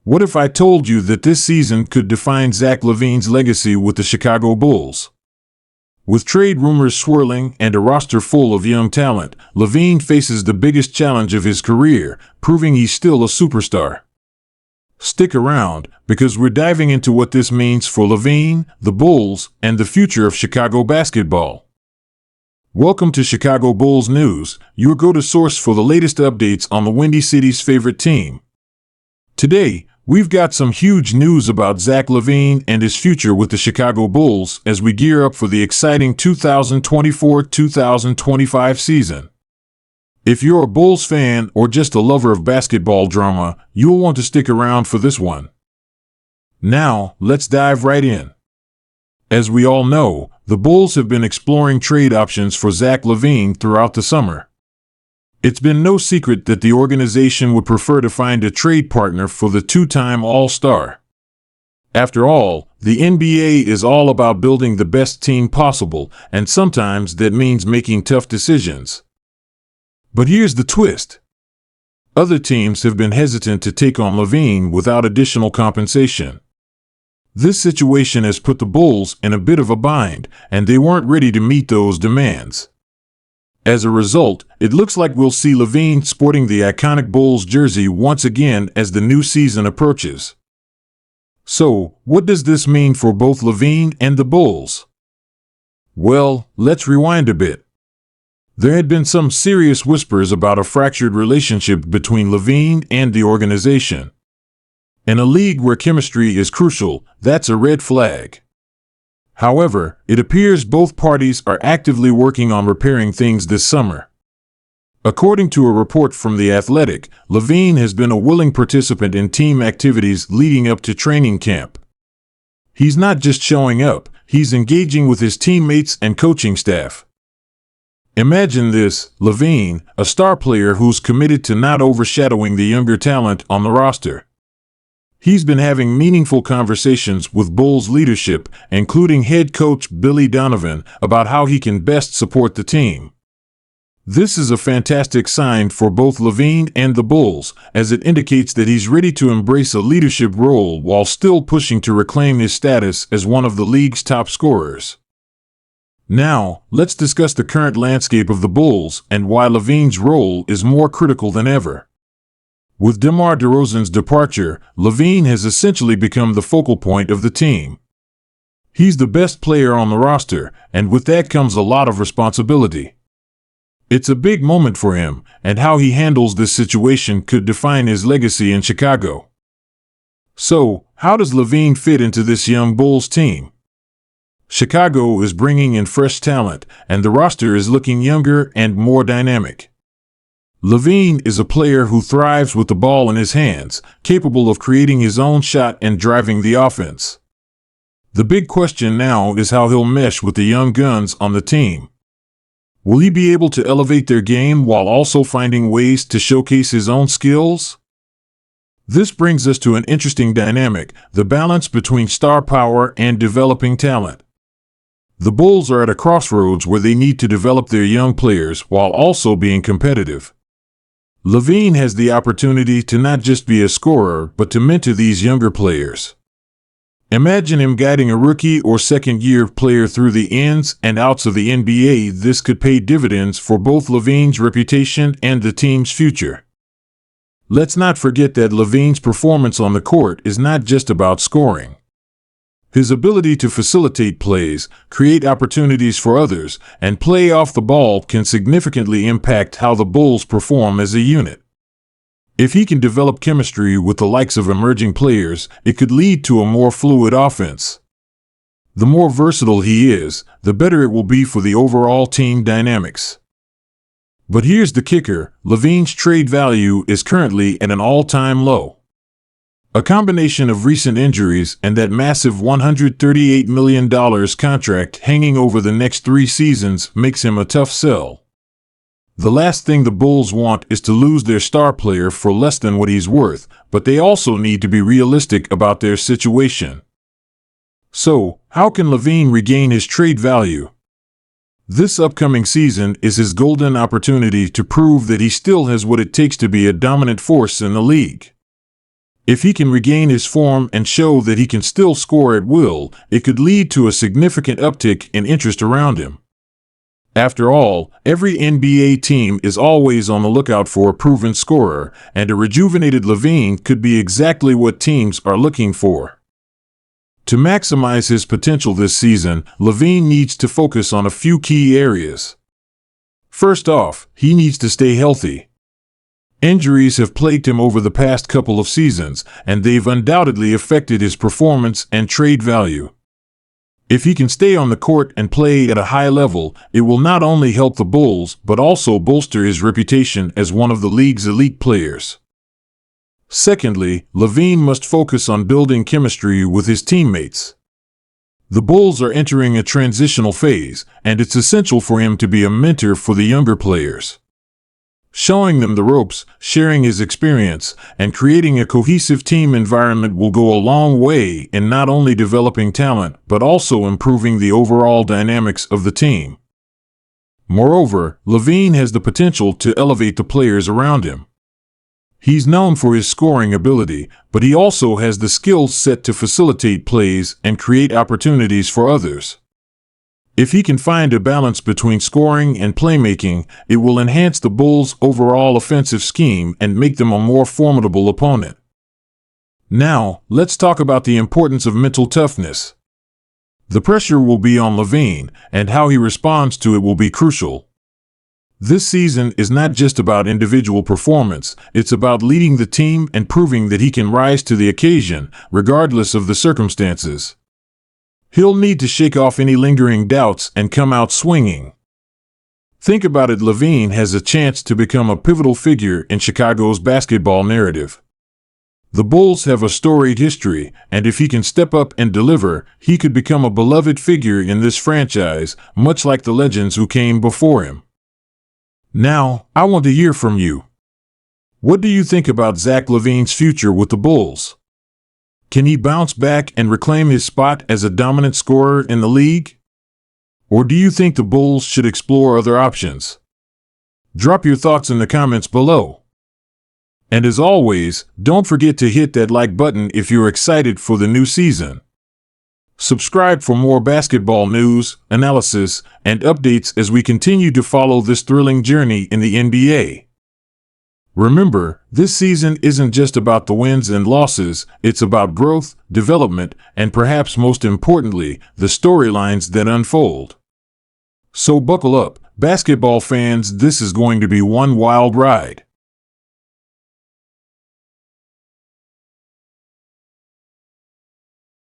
What if I told you that this season could define Zach LaVine's legacy with the Chicago Bulls? With trade rumors swirling and a roster full of young talent, LaVine faces the biggest challenge of his career, proving he's still a superstar. Stick around, because we're diving into what this means for LaVine, the Bulls, and the future of Chicago basketball. Welcome to Chicago Bulls News, your go-to source for the latest updates on the Windy City's favorite team. Today, we've got some huge news about Zach LaVine and his future with the Chicago Bulls as we gear up for the exciting 2024-2025 season. If you're a Bulls fan or just a lover of basketball drama, you'll want to stick around for this one. Now, let's dive right in. As we all know, the Bulls have been exploring trade options for Zach LaVine throughout the summer. It's been no secret that the organization would prefer to find a trade partner for the two-time All-Star. After all, the NBA is all about building the best team possible, and sometimes that means making tough decisions. But here's the twist. Other teams have been hesitant to take on LaVine without additional compensation. This situation has put the Bulls in a bit of a bind, and they weren't ready to meet those demands. As a result, it looks like we'll see LaVine sporting the iconic Bulls jersey once again as the new season approaches. So, what does this mean for both LaVine and the Bulls? Well, let's rewind a bit. There had been some serious whispers about a fractured relationship between LaVine and the organization. In a league where chemistry is crucial, that's a red flag. However, it appears both parties are actively working on repairing things this summer. According to a report from The Athletic, LaVine has been a willing participant in team activities leading up to training camp. He's not just showing up, he's engaging with his teammates and coaching staff. Imagine this, LaVine, a star player who's committed to not overshadowing the younger talent on the roster. He's been having meaningful conversations with Bulls leadership, including head coach Billy Donovan, about how he can best support the team. This is a fantastic sign for both LaVine and the Bulls, as it indicates that he's ready to embrace a leadership role while still pushing to reclaim his status as one of the league's top scorers. Now, let's discuss the current landscape of the Bulls and why LaVine's role is more critical than ever. With DeMar DeRozan's departure, LaVine has essentially become the focal point of the team. He's the best player on the roster, and with that comes a lot of responsibility. It's a big moment for him, and how he handles this situation could define his legacy in Chicago. So, how does LaVine fit into this young Bulls team? Chicago is bringing in fresh talent, and the roster is looking younger and more dynamic. LaVine is a player who thrives with the ball in his hands, capable of creating his own shot and driving the offense. The big question now is how he'll mesh with the young guns on the team. Will he be able to elevate their game while also finding ways to showcase his own skills? This brings us to an interesting dynamic, the balance between star power and developing talent. The Bulls are at a crossroads where they need to develop their young players while also being competitive. LaVine has the opportunity to not just be a scorer, but to mentor these younger players. Imagine him guiding a rookie or second-year player through the ins and outs of the NBA. This could pay dividends for both LaVine's reputation and the team's future. Let's not forget that LaVine's performance on the court is not just about scoring. His ability to facilitate plays, create opportunities for others, and play off the ball can significantly impact how the Bulls perform as a unit. If he can develop chemistry with the likes of emerging players, it could lead to a more fluid offense. The more versatile he is, the better it will be for the overall team dynamics. But here's the kicker, LaVine's trade value is currently at an all-time low. A combination of recent injuries and that massive $138 million contract hanging over the next 3 seasons makes him a tough sell. The last thing the Bulls want is to lose their star player for less than what he's worth, but they also need to be realistic about their situation. So, how can LaVine regain his trade value? This upcoming season is his golden opportunity to prove that he still has what it takes to be a dominant force in the league. If he can regain his form and show that he can still score at will, it could lead to a significant uptick in interest around him. After all, every NBA team is always on the lookout for a proven scorer, and a rejuvenated LaVine could be exactly what teams are looking for. To maximize his potential this season, LaVine needs to focus on a few key areas. First off, he needs to stay healthy. Injuries have plagued him over the past couple of seasons, and they've undoubtedly affected his performance and trade value. If he can stay on the court and play at a high level, it will not only help the Bulls, but also bolster his reputation as one of the league's elite players. Secondly, LaVine must focus on building chemistry with his teammates. The Bulls are entering a transitional phase, and it's essential for him to be a mentor for the younger players. Showing them the ropes, sharing his experience, and creating a cohesive team environment will go a long way in not only developing talent, but also improving the overall dynamics of the team. Moreover, LaVine has the potential to elevate the players around him. He's known for his scoring ability, but he also has the skill set to facilitate plays and create opportunities for others. If he can find a balance between scoring and playmaking, it will enhance the Bulls' overall offensive scheme and make them a more formidable opponent. Now, let's talk about the importance of mental toughness. The pressure will be on LaVine, and how he responds to it will be crucial. This season is not just about individual performance, it's about leading the team and proving that he can rise to the occasion, regardless of the circumstances. He'll need to shake off any lingering doubts and come out swinging. Think about it, LaVine has a chance to become a pivotal figure in Chicago's basketball narrative. The Bulls have a storied history, and if he can step up and deliver, he could become a beloved figure in this franchise, much like the legends who came before him. Now, I want to hear from you. What do you think about Zach LaVine's future with the Bulls? Can he bounce back and reclaim his spot as a dominant scorer in the league? Or do you think the Bulls should explore other options? Drop your thoughts in the comments below. And as always, don't forget to hit that like button if you're excited for the new season. Subscribe for more basketball news, analysis, and updates as we continue to follow this thrilling journey in the NBA. Remember, this season isn't just about the wins and losses, it's about growth, development, and perhaps most importantly, the storylines that unfold. So buckle up, basketball fans, this is going to be one wild ride.